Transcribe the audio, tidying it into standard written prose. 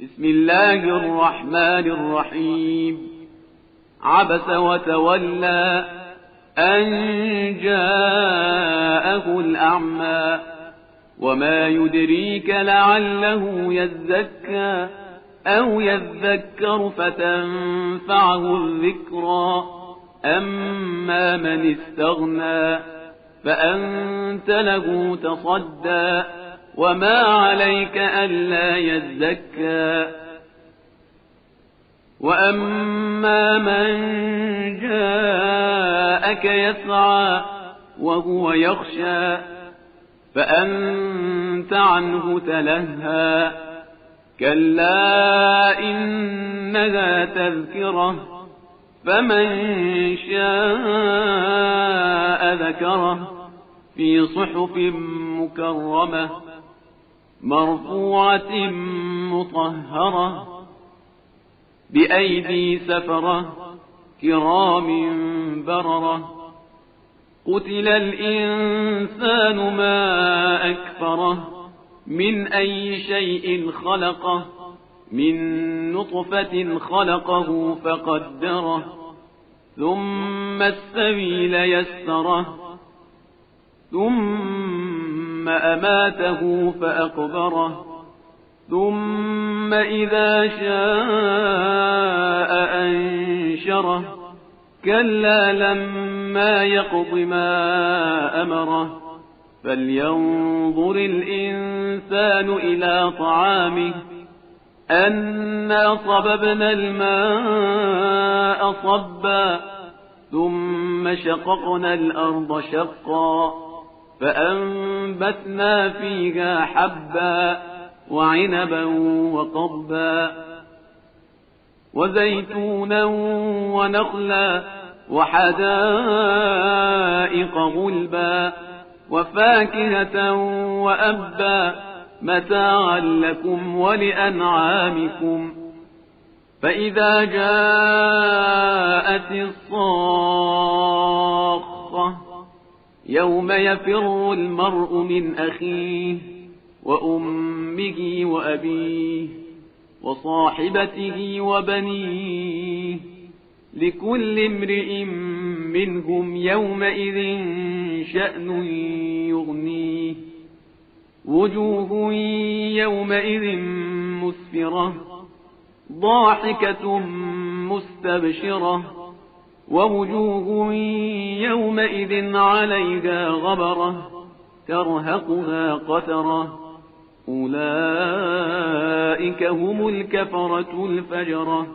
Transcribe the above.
بسم الله الرحمن الرحيم. عبس وتولى أن جاءه الأعمى وما يدريك لعله يزكى أو يذكر فتنفعه الذكرى. أما من استغنى فأنت له تصدى وما عليك ألا يزكى. وأما من جاءك يسعى وهو يخشى فأنت عنه تلهى. كلا إنها تذكرة فمن شاء ذكره في صحف مكرمة مرفوعة مطهرة بأيدي سفرة كرام بررة. قتل الإنسان ما أكفره من أي شيء خلقه من نطفة خلقه فقدره ثم السبيل يسره ثم أماته فأقبره ثم إذا شاء أنشره. كلا لما يقض ما أمره فلينظر الإنسان إلى طعامه أنا صببنا الماء صبا ثم شققنا الأرض شقا فأنبتنا فيها حبا وعنبا وقضبا وزيتونا ونخلا وحدائق غلبا وفاكهة وأبا متاعا لكم ولأنعامكم. فإذا جاءت الصاخة يوم يفر المرء من أخيه وأمه وأبيه وصاحبته وبنيه لكل امرئ منهم يومئذ شأن يغنيه. وجوه يومئذ مسفرة ضاحكة مستبشرة ووجوه يومئذ عليها غبرة ترهقها قترة أولئك هم الكفرة الفجرة.